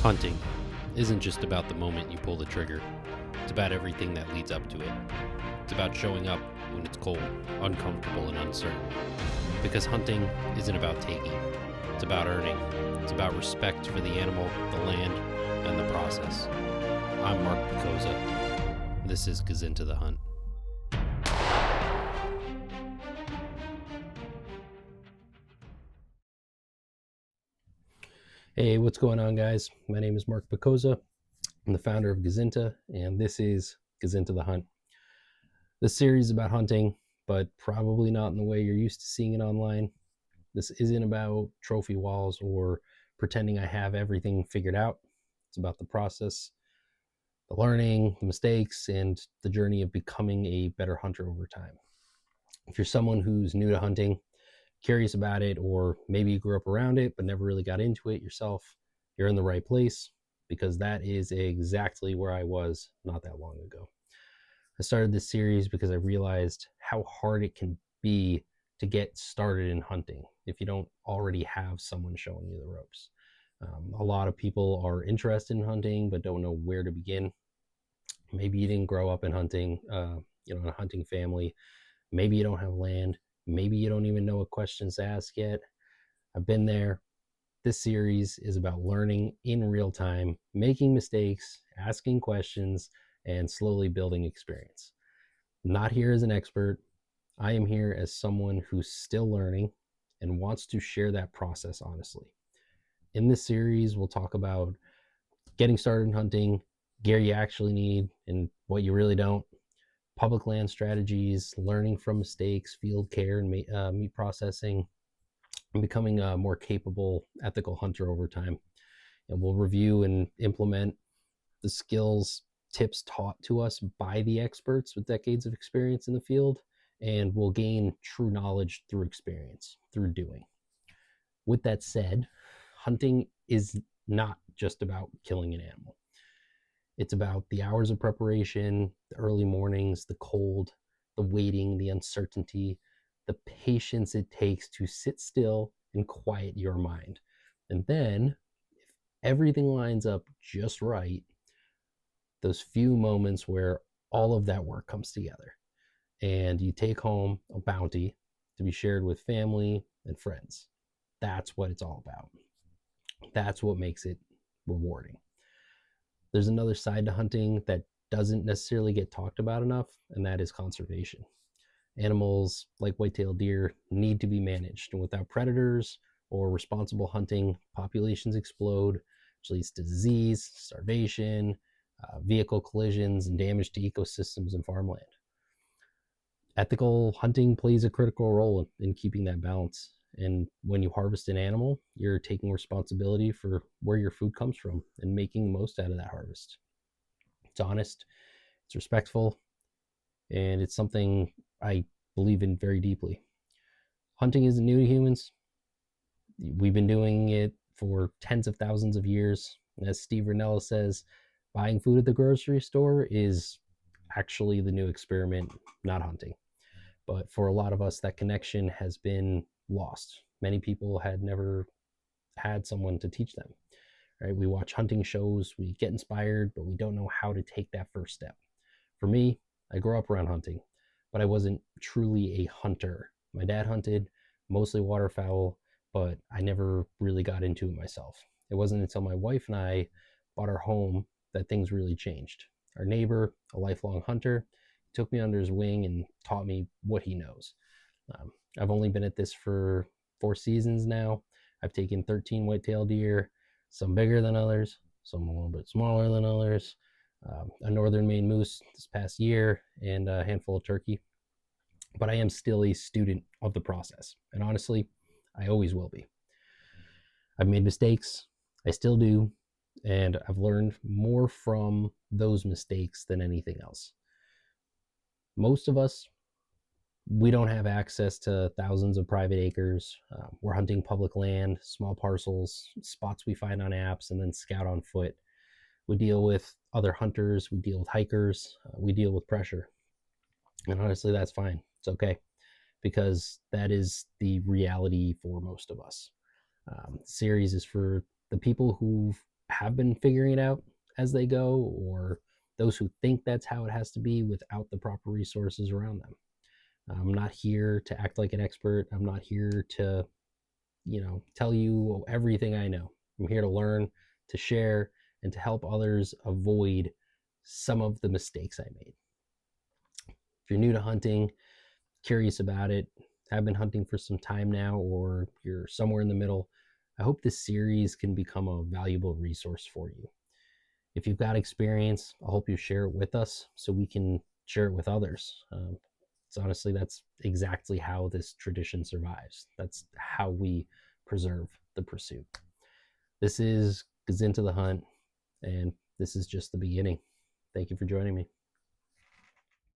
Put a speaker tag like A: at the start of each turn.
A: Hunting isn't just about the moment you pull the trigger, it's about everything that leads up to it. It's about showing up when it's cold, uncomfortable, and uncertain. Because hunting isn't about taking, it's about earning. It's about respect for the animal, the land, and the process. I'm Mark Picosa. This is Gazinta the Hunt. Hey, what's going on, guys? My name is Mark Picosa. I'm the founder of Gazinta, and this is Gazinta the Hunt. This series is about hunting, but probably not in the way you're used to seeing it online. This isn't about trophy walls or pretending I have everything figured out. It's about the process, the learning, the mistakes, and the journey of becoming a better hunter over time. If you're someone who's new to hunting, curious about it, or maybe you grew up around it but never really got into it yourself, you're in the right place, because that is exactly where I was not that long ago. I started this series because I realized how hard it can be to get started in hunting if you don't already have someone showing you the ropes. A lot of people are interested in hunting but don't know where to begin. Maybe you didn't grow up in hunting, in a hunting family. Maybe you don't have land. Maybe you don't even know what questions to ask yet. I've been there. This series is about learning in real time, making mistakes, asking questions, and slowly building experience. I'm not here as an expert. I am here as someone who's still learning and wants to share that process honestly. In this series, we'll talk about getting started in hunting, gear you actually need and what you really don't, public land strategies, learning from mistakes, field care, and meat processing, and becoming a more capable, ethical hunter over time. And we'll review and implement the skills, tips taught to us by the experts with decades of experience in the field, and we'll gain true knowledge through experience, through doing. With that said, hunting is not just about killing an animal. It's about the hours of preparation, the early mornings, the cold, the waiting, the uncertainty, the patience it takes to sit still and quiet your mind. And then, if everything lines up just right, those few moments where all of that work comes together and you take home a bounty to be shared with family and friends. That's what it's all about. That's what makes it rewarding. There's another side to hunting that doesn't necessarily get talked about enough, and that is conservation. Animals like white-tailed deer need to be managed, and without predators or responsible hunting, populations explode, which leads to disease, starvation, vehicle collisions, and damage to ecosystems and farmland. Ethical hunting plays a critical role in keeping that balance. And when you harvest an animal, you're taking responsibility for where your food comes from and making the most out of that harvest. It's honest, it's respectful, and it's something I believe in very deeply. Hunting isn't new to humans. We've been doing it for tens of thousands of years. As Steve Rinella says, buying food at the grocery store is actually the new experiment, not hunting. But for a lot of us, that connection has been lost. Many people had never had someone to teach them. Right? We watch hunting shows, we get inspired, but we don't know how to take that first step. For me, I grew up around hunting, but I wasn't truly a hunter. My dad hunted, mostly waterfowl, but I never really got into it myself. It wasn't until my wife and I bought our home that things really changed. Our neighbor, a lifelong hunter, took me under his wing and taught me what he knows. I've only been at this for 4 seasons now. I've taken 13 white-tailed deer, some bigger than others, some a little bit smaller than others, a northern Maine moose this past year, and a handful of turkey. But I am still a student of the process. And honestly, I always will be. I've made mistakes. I still do. And I've learned more from those mistakes than anything else. Most of us, we don't have access to thousands of private acres. We're hunting public land, small parcels, spots we find on apps, and then scout on foot. We deal with other hunters, we deal with hikers, we deal with pressure. And honestly, that's fine. It's okay, because that is the reality for most of us. Series is for the people who've have been figuring it out as they go, or those who think that's how it has to be without the proper resources around them. I'm not here to act like an expert. I'm not here to, tell you everything I know. I'm here to learn, to share, and to help others avoid some of the mistakes I made. If you're new to hunting, curious about it, have been hunting for some time now, or you're somewhere in the middle, I hope this series can become a valuable resource for you. If you've got experience, I hope you share it with us so we can share it with others. So honestly, that's exactly how this tradition survives. That's how we preserve the pursuit. This is Gazinta the Hunt, and this is just the beginning. Thank you for joining me.